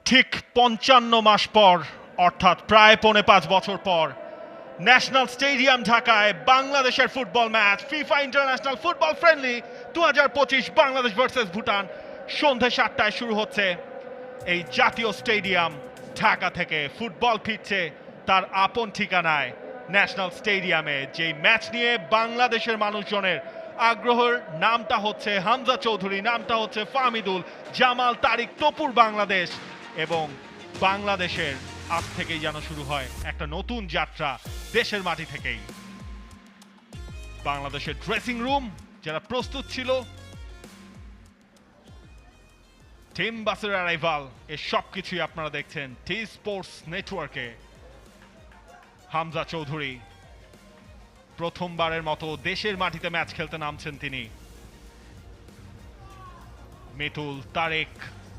ঠিক ৫৫ মাস পর, অর্থাৎ প্রায় ৫.৫ বছর পর, ন্যাশনাল স্টেডিয়াম ঢাকায় বাংলাদেশের football match FIFA international football friendly ২০২৫ Bangladesh versus Bhutan সন্ধ্যে ৭টায় শুরু হচ্ছে। এই জাতীয় স্টেডিয়াম ঢাকা থেকে ফুটবল ফিরছে তার আপন ঠিকানায় ন্যাশনাল স্টেডিয়ামে। যেই ম্যাচ নিয়ে বাংলাদেশের মানুষজনের আগ্রহের নামটা হচ্ছে হামজা চৌধুরী, নামটা হচ্ছে ফাহমিদুল, জামাল, তারিক, তপুর বাংলাদেশ। এবং বাংলাদেশের আজ থেকেই যেন শুরু হয় একটা নতুন যাত্রা দেশের মাটি থেকেই। বাংলাদেশের ড্রেসিং রুম যারা প্রস্তুত ছিল, টিম বাসের অ্যারাইভাল, এর সবকিছুই আপনারা দেখছেন টি স্পোর্টস নেটওয়ার্কে। হামজা চৌধুরী প্রথমবারের মতো দেশের মাটিতে ম্যাচ খেলতে নামছেন তিনি। মিতুল, তারেক,